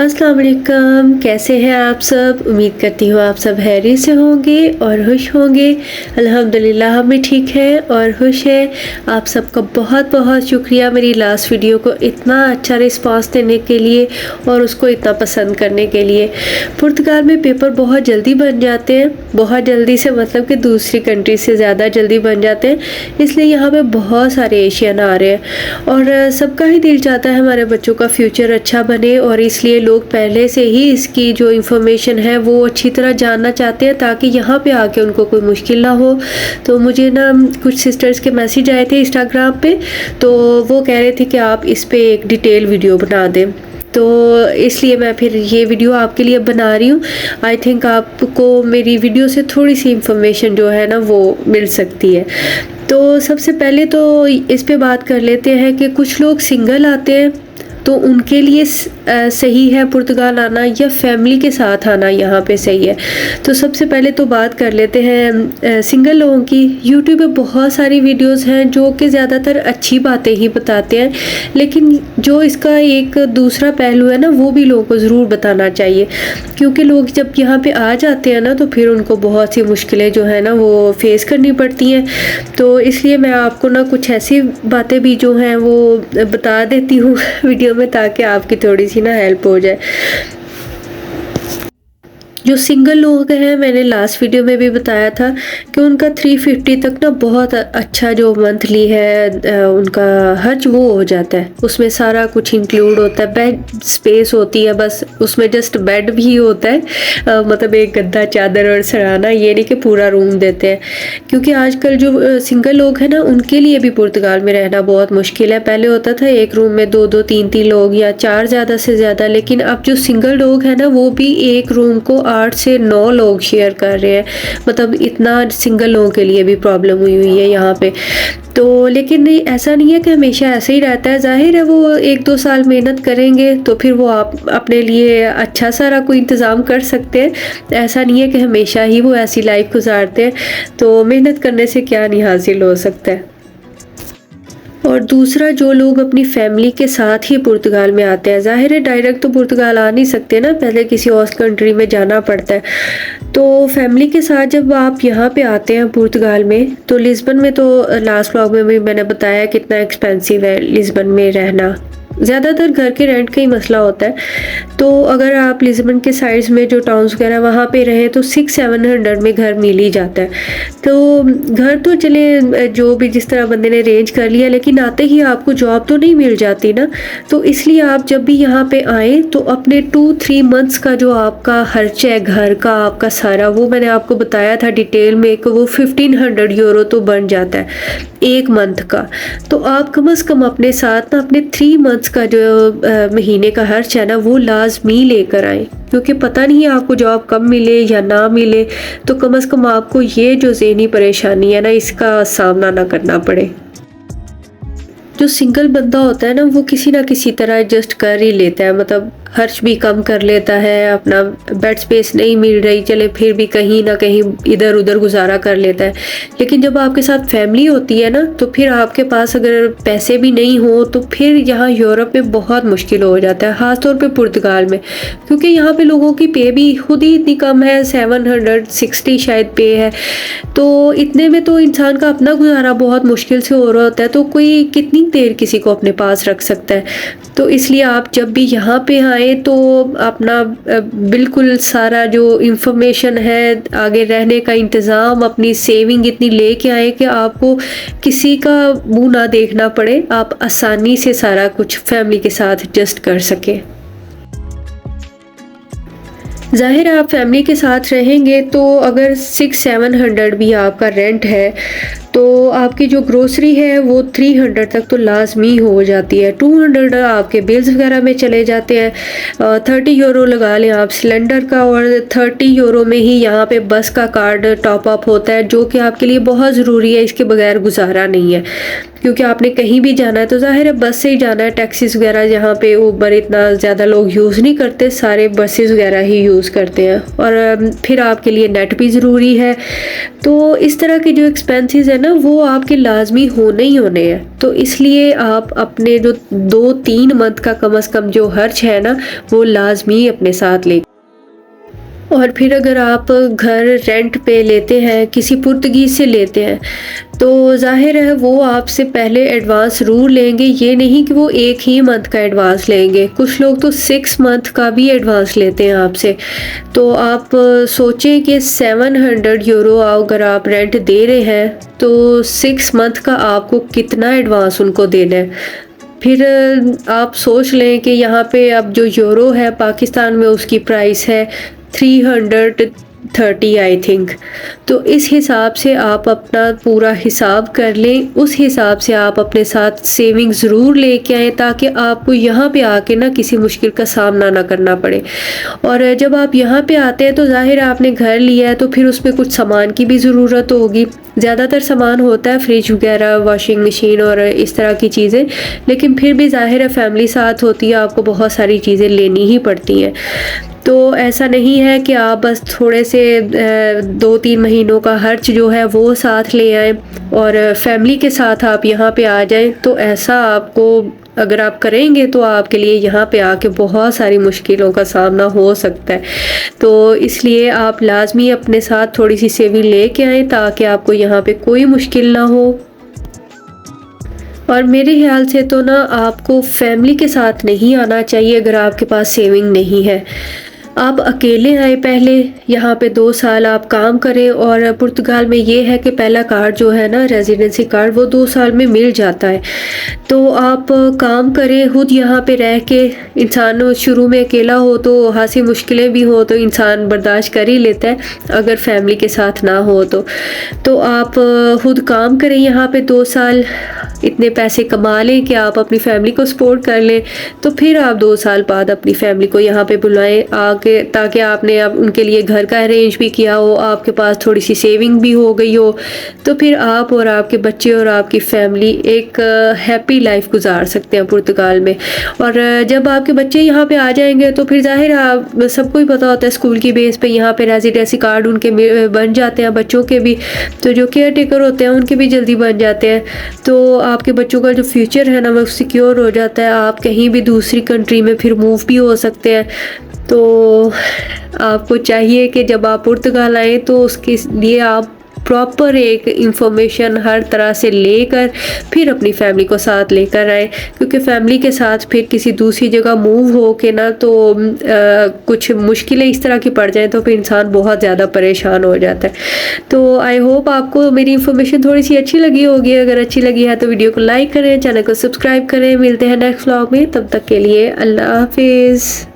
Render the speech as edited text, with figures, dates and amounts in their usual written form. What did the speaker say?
अस्सलाम वालेकुम, कैसे हैं आप सब। उम्मीद करती हूँ आप सब खैरियत से होंगे और खुश होंगे। अल्हम्दुलिल्लाह हम भी ठीक हैं और खुश हैं। आप सबका बहुत बहुत शुक्रिया मेरी लास्ट वीडियो को इतना अच्छा रिस्पांस देने के लिए और उसको इतना पसंद करने के लिए। पुर्तगाल में पेपर बहुत जल्दी बन जाते हैं, बहुत जल्दी से मतलब कि दूसरी कंट्री से ज़्यादा जल्दी बन जाते हैं, इसलिए यहाँ पे बहुत सारे एशियन आ रहे हैं और सबका ही दिल चाहता है हमारे बच्चों का फ्यूचर अच्छा बने और इसलिए लोग पहले से ही इसकी जो इन्फॉर्मेशन है वो अच्छी तरह जानना चाहते हैं ताकि यहाँ पे आके उनको कोई मुश्किल ना हो। तो मुझे ना कुछ सिस्टर्स के मैसेज आए थे इंस्टाग्राम पे, तो वो कह रहे थे कि आप इस पे एक डिटेल वीडियो बना दें, तो इसलिए मैं फिर ये वीडियो आपके लिए बना रही हूँ। आई थिंक आपको मेरी वीडियो से थोड़ी सी इंफॉर्मेशन जो है ना वो मिल सकती है। तो सबसे पहले तो इस पे बात कर लेते हैं कि कुछ लोग सिंगल आते हैं तो उनके लिए सही है पुर्तगाल आना या फैमिली के साथ आना यहाँ पे सही है। तो सबसे पहले तो बात कर लेते हैं सिंगल लोगों की। यूट्यूब पे बहुत सारी वीडियोस हैं जो कि ज़्यादातर अच्छी बातें ही बताते हैं, लेकिन जो इसका एक दूसरा पहलू है ना वो भी लोगों को ज़रूर बताना चाहिए, क्योंकि लोग जब यहाँ पे आ जाते हैं ना तो फिर उनको बहुत सी मुश्किलें जो है ना वो फेस करनी पड़ती हैं। तो इसलिए मैं आपको ना कुछ ऐसी बातें भी जो हैं वो बता देती हूँ वीडियो में, ताकि आपकी थोड़ी सी ना हेल्प हो जाए। जो सिंगल लोग हैं, मैंने लास्ट वीडियो में भी बताया था कि उनका 350 तक ना बहुत अच्छा जो मंथली है उनका खर्च वो हो जाता है। उसमें सारा कुछ इंक्लूड होता है, बेड स्पेस होती है, बस उसमें जस्ट बेड भी होता है, मतलब एक गद्दा चादर और सराहना, ये नहीं कि पूरा रूम देते हैं। क्योंकि आजकल जो सिंगल लोग हैं ना उनके लिए भी पुर्तगाल में रहना बहुत मुश्किल है। पहले होता था एक रूम में 2-2 3-3 लोग या 4 ज़्यादा से ज़्यादा, लेकिन अब जो सिंगल लोग हैं ना वो भी एक रूम को 8 से 9 लोग शेयर कर रहे हैं। मतलब इतना सिंगल लोगों के लिए भी प्रॉब्लम हुई है यहाँ पे। तो लेकिन नहीं, ऐसा नहीं है कि हमेशा ऐसे ही रहता है। जाहिर है वो 1-2 साल मेहनत करेंगे तो फिर वो आप अपने लिए अच्छा सारा कोई इंतज़ाम कर सकते हैं। ऐसा नहीं है कि हमेशा ही वो ऐसी लाइफ गुजारते हैं। तो मेहनत करने से क्या नहीं हासिल हो सकता है। और दूसरा, जो लोग अपनी फैमिली के साथ ही पुर्तगाल में आते हैं, ज़ाहिर है डायरेक्ट तो पुर्तगाल आ नहीं सकते ना, पहले किसी और कंट्री में जाना पड़ता है। तो फैमिली के साथ जब आप यहाँ पे आते हैं पुर्तगाल में, तो लिस्बन में तो लास्ट व्लॉग में भी मैंने बताया कितना एक्सपेंसिव है लिस्बन में रहना। ज़्यादातर घर के रेंट का ही मसला होता है। तो अगर आप लिस्बन के साइड्स में जो टाउन्स वगैरह वहाँ पे रहें तो 600-700 में घर मिल ही जाता है। तो घर तो चले जो भी जिस तरह बंदे ने अरेंज कर लिया, लेकिन आते ही आपको जॉब तो नहीं मिल जाती ना। तो इसलिए आप जब भी यहाँ पे आएँ तो अपने 2-3 मंथ्स का जो आपका खर्च है घर का, आपका सारा, वो मैंने आपको बताया था डिटेल में कि वो 1500 यूरो तो बन जाता है एक मंथ का। तो आप कम से कम अपने साथ ना अपने 3 मंथ्स का जो महीने का खर्च है ना वो लाजमी लेकर आए, क्योंकि पता नहीं है आपको जॉब कब मिले या ना मिले। तो कम से कम आपको ये जो ज़हनी परेशानी है ना इसका सामना ना करना पड़े। जो सिंगल बंदा होता है ना वो किसी ना किसी तरह एडजस्ट कर ही लेता है, मतलब खर्च भी कम कर लेता है, अपना बेड स्पेस नहीं मिल रही चले फिर भी कहीं ना कहीं इधर उधर गुजारा कर लेता है। लेकिन जब आपके साथ फैमिली होती है ना तो फिर आपके पास अगर पैसे भी नहीं हो तो फिर यहाँ यूरोप में बहुत मुश्किल हो जाता है, ख़ासतौर पे पुर्तगाल में, क्योंकि यहाँ पे लोगों की पे भी खुद ही इतनी कम है, 760 शायद पे है। तो इतने में तो इंसान का अपना गुजारा बहुत मुश्किल से हो रहा होता है, तो कोई कितनी देर किसी को अपने पास रख सकता है। तो इसलिए आप जब भी यहाँ पे आए तो अपना बिल्कुल सारा जो इंफॉर्मेशन है, आगे रहने का इंतज़ाम, अपनी सेविंग इतनी लेके आए कि आपको किसी का मुंह ना देखना पड़े, आप आसानी से सारा कुछ फैमिली के साथ एडजस्ट कर सकें। ज़ाहिर है आप फैमिली के साथ रहेंगे तो अगर 600-700 भी आपका रेंट है तो आपकी जो ग्रोसरी है वो 300 तक तो लाजमी हो जाती है। 200 आपके बिल्स वगैरह में चले जाते हैं। 30 यूरो लगा लें आप सिलेंडर का, और 30 यूरो में ही यहाँ पे बस का कार्ड टॉप अप होता है, जो कि आपके लिए बहुत ज़रूरी है, इसके बगैर गुजारा नहीं है। क्योंकि आपने कहीं भी जाना है तो ज़ाहिर है बस से ही जाना है। टैक्सीज़ वगैरह यहाँ पे ऊबर इतना ज़्यादा लोग यूज़ नहीं करते, सारे बसेस वगैरह ही यूज़ करते हैं, और फिर आपके लिए नेट भी ज़रूरी है। तो इस तरह के जो एक्सपेंसेस है ना वो आपके लाजमी होने ही होने हैं। तो इसलिए आप अपने जो 2-3 मंथ का कम से कम जो खर्च है ना वो लाजमी अपने साथ ले। और फिर अगर आप घर रेंट पे लेते हैं, किसी पुर्तगीज़ से लेते हैं, तो ज़ाहिर है वो आपसे पहले एडवांस ज़रूर लेंगे। ये नहीं कि वो एक ही मंथ का एडवांस लेंगे, कुछ लोग तो 6 मंथ का भी एडवांस लेते हैं आपसे। तो आप सोचें कि 700 यूरो अगर आप रेंट दे रहे हैं तो 6 मंथ का आपको कितना एडवांस उनको देना है। फिर आप सोच लें कि यहाँ पे अब जो यूरो है पाकिस्तान में उसकी प्राइस है 330 आई थिंक। तो इस हिसाब से आप अपना पूरा हिसाब कर लें, उस हिसाब से आप अपने साथ सेविंग ज़रूर लेके आएँ ताकि आपको यहाँ पे आके ना किसी मुश्किल का सामना ना करना पड़े। और जब आप यहाँ पे आते हैं तो ज़ाहिर है आपने घर लिया है तो फिर उसमें कुछ सामान की भी ज़रूरत होगी। ज़्यादातर सामान होता है फ्रिज वगैरह, वॉशिंग मशीन और इस तरह की चीज़ें, लेकिन फिर भी ज़ाहिर है फैमिली साथ होती है, आपको बहुत सारी चीज़ें लेनी ही पड़ती हैं। तो ऐसा नहीं है कि आप बस थोड़े से 2-3 महीनों का खर्च जो है वो साथ ले आएँ और फैमिली के साथ आप यहाँ पे आ जाएँ। तो ऐसा आपको अगर आप करेंगे तो आपके लिए यहाँ पे आके बहुत सारी मुश्किलों का सामना हो सकता है। तो इसलिए आप लाज़मी अपने साथ थोड़ी सी सेविंग लेके आएँ ताकि आपको यहाँ पे कोई मुश्किल ना हो। और मेरे ख्याल से तो ना आपको फैमिली के साथ नहीं आना चाहिए अगर आपके पास सेविंग नहीं है। आप अकेले आए पहले, यहाँ पे 2 साल आप काम करें। और पुर्तगाल में ये है कि पहला कार्ड जो है ना रेजिडेंसी कार्ड वो 2 साल में मिल जाता है। तो आप काम करें खुद यहाँ पे रह के। इंसान शुरू में अकेला हो तो हासी मुश्किलें भी हो तो इंसान बर्दाश्त कर ही लेता है, अगर फैमिली के साथ ना हो तो आप खुद काम करें यहाँ पे 2 साल, इतने पैसे कमा लें कि आप अपनी फैमिली को सपोर्ट कर लें। तो फिर आप 2 साल बाद अपनी फैमिली को यहाँ पे बुलाएं आके, ताकि आपने अब उनके लिए घर का अरेंज भी किया हो, आपके पास थोड़ी सी सेविंग भी हो गई हो। तो फिर आप और आपके बच्चे और आपकी फैमिली एक हैप्पी लाइफ गुजार सकते हैं पुर्तगाल में। और जब आपके बच्चे यहाँ पे आ जाएंगे तो फिर जाहिर आप सबको ही पता होता है स्कूल की बेस पे यहाँ पे रेजिडेंसी कार्ड उनके बन जाते हैं, बच्चों के भी। तो जो केयर टेकर होते हैं उनके भी जल्दी बन जाते हैं। तो आपके बच्चों का जो फ्यूचर है ना वो सिक्योर हो जाता है। आप कहीं भी दूसरी कंट्री में फिर मूव भी हो सकते हैं। तो आपको चाहिए कि जब आप पुर्तगाल आएँ तो उसके लिए आप प्रॉपर एक इंफॉर्मेशन हर तरह से लेकर फिर अपनी फैमिली को साथ लेकर आए, क्योंकि फैमिली के साथ फिर किसी दूसरी जगह मूव हो के ना तो कुछ मुश्किलें इस तरह की पड़ जाएं तो फिर इंसान बहुत ज़्यादा परेशान हो जाता है। तो आई होप आपको मेरी इन्फॉर्मेशन थोड़ी सी अच्छी लगी होगी। अगर अच्छी लगी है तो वीडियो को लाइक करें, चैनल को सब्सक्राइब करें। मिलते हैं नेक्स्ट व्लॉग में, तब तक के लिए अल्लाह हाफिज़।